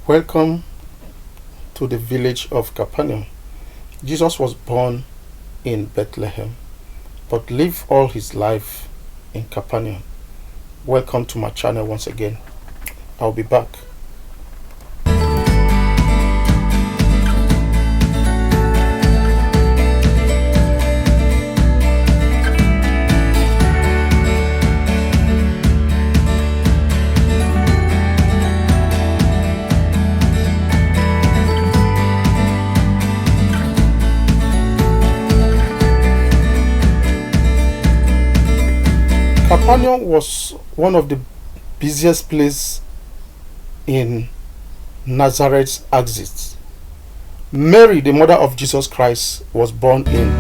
Welcome to the village of Capernaum. Jesus was born in Bethlehem, but lived all his life in Capernaum. Welcome to my channel once again. I'll be back. Capernaum was one of the busiest places in Nazareth's exit. Mary, the mother of Jesus Christ, was born in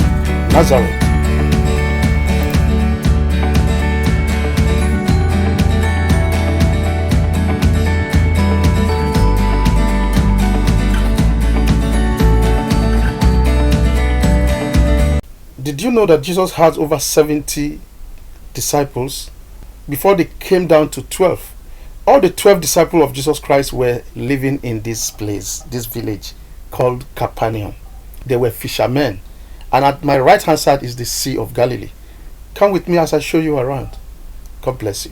Nazareth. Did you know that Jesus had over 70 disciples before they came down to 12? All the 12 disciples of Jesus Christ were living in this place, this village called Capernaum. They were fishermen, and at my right hand side is the Sea of Galilee. Come with me as I show you around. God bless you.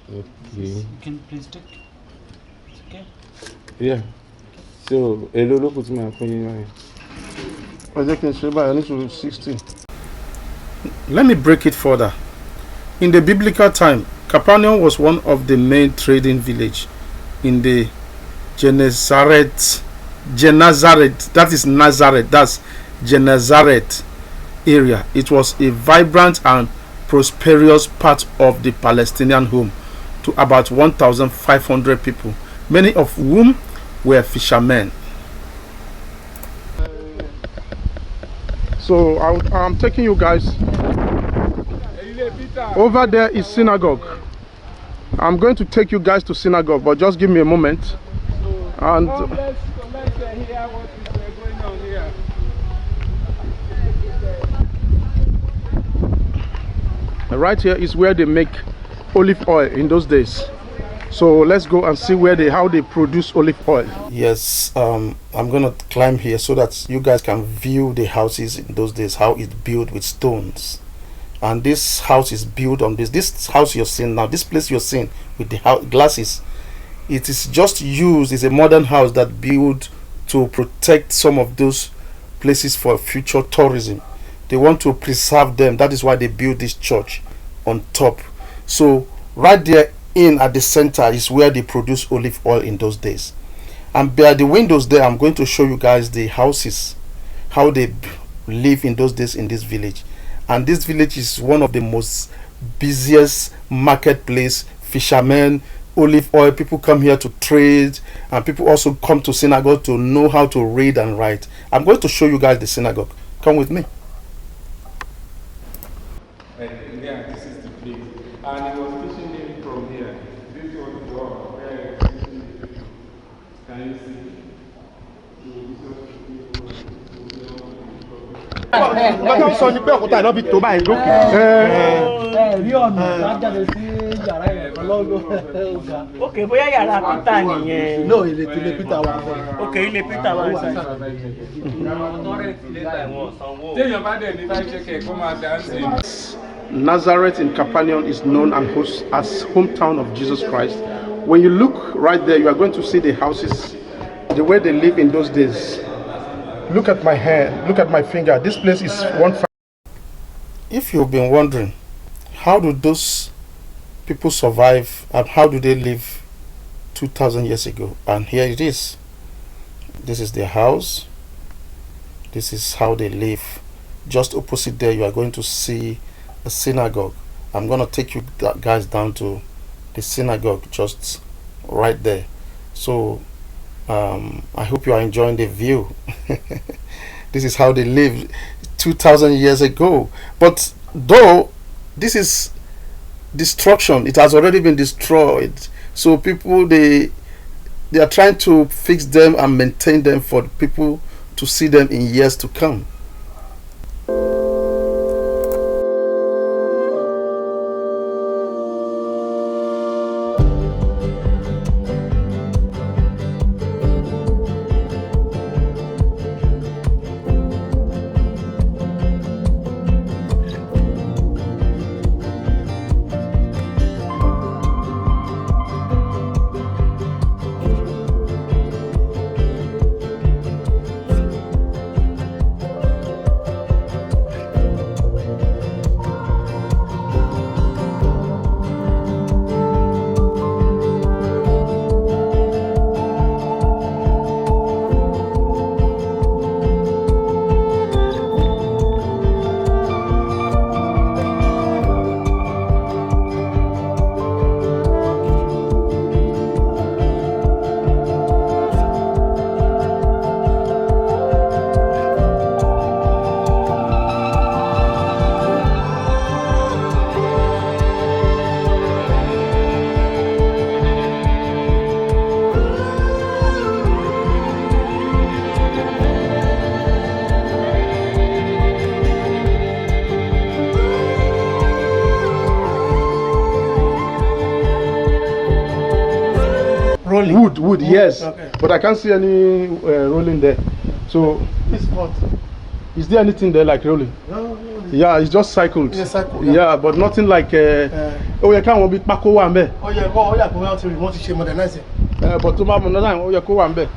Okay. You can please take. It's okay. Yeah. So, hello, look at my phone. I can say by 16. Let me break it further. In the biblical time, Capernaum was one of the main trading villages in the Genezareth, that is Nazareth, that's Genezareth area. It was a vibrant and prosperous part of the Palestinian home to about 1,500 people, many of whom were fishermen. So I'm taking you guys. Over there is synagogue. I'm going to take you guys to synagogue, but just give me a moment. And right here is where they make olive oil in those days. So let's go and see how they produce olive oil. Yes, I'm gonna climb here so that you guys can view the houses in those days, how it's built with stones. And this house is built on this house you're seeing now, this place you're seeing with the glasses, it is just used, it's a modern house that built to protect some of those places for future tourism. They want to preserve them. That is why they built this church on top. So right there at the center is where they produce olive oil in those days. And by the windows there, I'm going to show you guys the houses, how they live in those days in this village. And this village is one of the most busiest marketplace. Fishermen, olive oil, people come here to trade, and people also come to synagogue to know how to read and write. I'm going to show you guys the synagogue. Come with me. Yeah, this is the place. And he was teaching me from here. This was the door where can you see? Bàtà sọ ní pé òkúta iná bí tó báyìí lókè. Rí ọ̀nà lájáde sí yàrá ìrọ̀lọ́gbọ̀. Ok, bóyá yàrá Peter nìyẹn. No, ilé Peter wà. Ok, ilé Peter wà. Nazareth in Capernaum is known and host as hometown of Jesus Christ. When you look right there, you are going to see the houses, the way they live in those days. Look at my hand, look at my finger. This place is one. If you've been wondering, how do those people survive and how do they live 2,000 years ago? And here it is. This is their house. This is how they live. Just opposite there, you are going to see a synagogue. I'm going to take you guys down to the synagogue just right there. So I hope you are enjoying the view. This is how they lived 2,000 years ago. But though this is destruction. It has already been destroyed. So people, they are trying to fix them and maintain them for people to see them in years to come. Rolling. Wood, yes. Okay. But I can't see any rolling there. So, It's hot. is there anything there like rolling? No. Yeah, it's just cycled. It's a cycle, Yeah, yeah. but nothing like. Oh, you can't be Paco Wambe. Oh yeah, go. Oh yeah, go out to remote to modernize it. But tomorrow, no time. Oh, you go Wambe.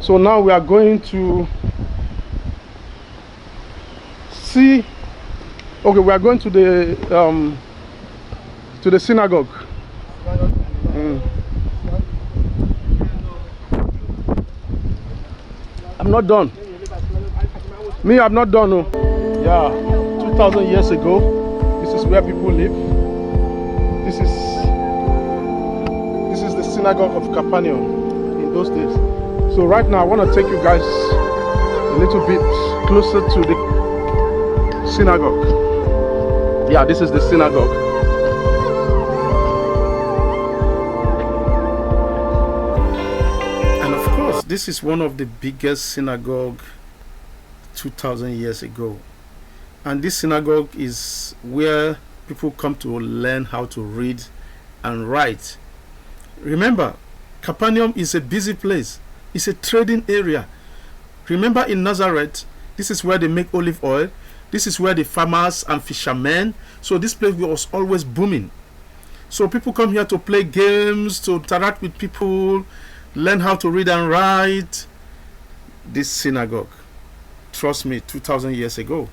So now we are going to see. Okay, we are going to the synagogue. I'm not done. Me, I'm not done. No. Yeah, 2,000 years ago, this is where people live. This is the synagogue of Capernaum in those days. So right now, I want to take you guys a little bit closer to the synagogue. Yeah, this is the synagogue. This is one of the biggest synagogue 2,000 years ago, and this synagogue is where people come to learn how to read and write. Remember, Capernaum is a busy place. It's a trading area. Remember, in Nazareth, this is where they make olive oil. This is where the farmers and fishermen. So this place was always booming. So people come here to play games, to interact with people, learn how to read and write. This synagogue, trust me, 2,000 years ago.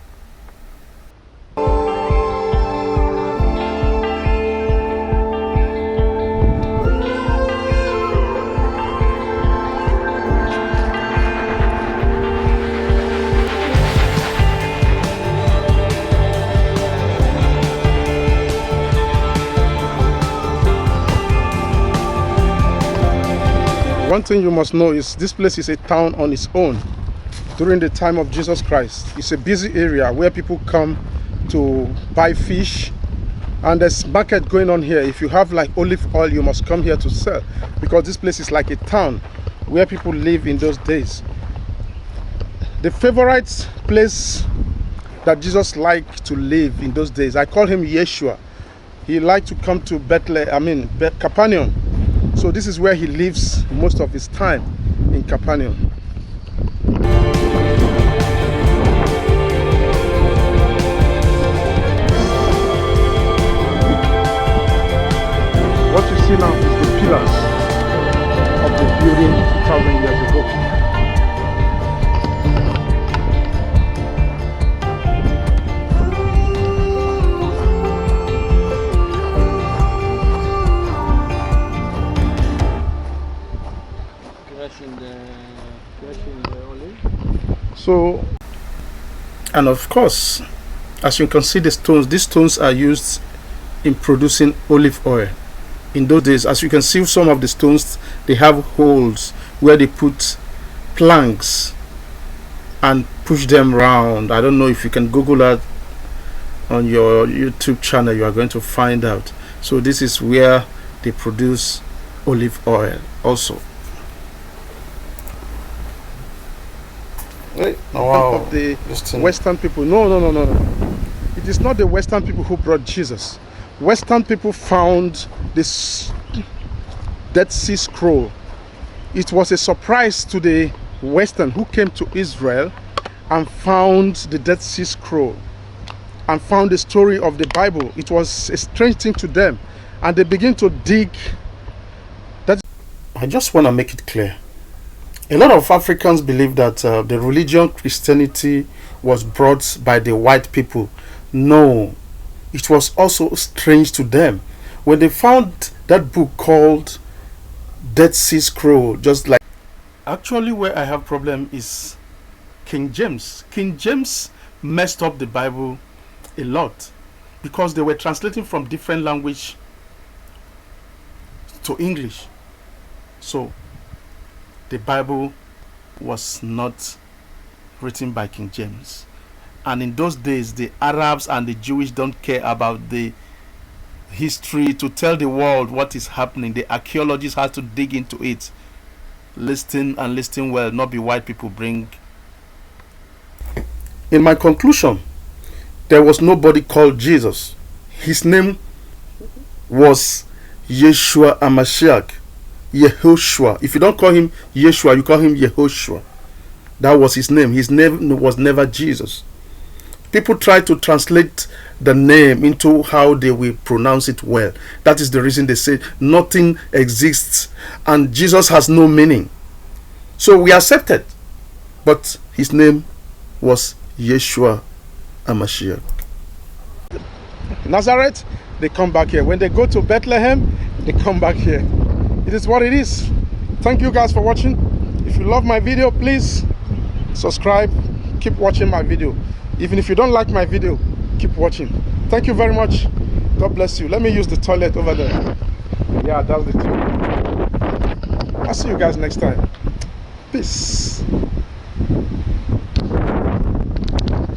One thing you must know is this place is a town on its own. During the time of Jesus Christ, it's a busy area where people come to buy fish, and there's market going on here. If you have like olive oil, you must come here to sell, because this place is like a town where people live in those days. The favorite place that Jesus liked to live in those days, I call him Yeshua. He liked to come to Capernaum. So this is where he lives most of his time, in Capernaum. What you see now is the pillars of the building 2,000 years ago. So, and of course, as you can see, these stones are used in producing olive oil. In those days, as you can see, some of the stones, they have holes where they put planks and push them round. I don't know if you can Google that on your YouTube channel, you are going to find out. So this is where they produce olive oil also. Wow. Of the Western people. No. It is not the Western people who brought Jesus. Western people found this Dead Sea Scroll. It was a surprise to the Western who came to Israel and found the Dead Sea Scroll and found the story of the Bible. It was a strange thing to them, and they begin to dig. I just want to make it clear. A lot of Africans believe that the religion Christianity was brought by the white people. No, it was also strange to them when they found that book called Dead Sea Scroll. Just like, actually, where I have problem is King James. King James messed up the Bible a lot because they were translating from different language to English. So the Bible was not written by King James. And in those days, the Arabs and the Jewish don't care about the history to tell the world what is happening. The archaeologists have to dig into it. Listen well, not be white people bring. In my conclusion, there was nobody called Jesus. His name was Yeshua HaMashiach. Yehoshua. If you don't call him Yeshua, you call him Yehoshua. That was his name. His name was never Jesus. People try to translate the name into how they will pronounce it well. That is the reason they say nothing exists and Jesus has no meaning. So we accept it. But his name was Yeshua HaMashiach. Nazareth, they come back here. When they go to Bethlehem, they come back here. It is what it is. Thank you guys for watching. If you love my video, please subscribe. Keep watching my video. Even if you don't like my video, keep watching. Thank you very much. God bless you. Let me use the toilet over there. Yeah, that's the toilet. I'll see you guys next time. Peace.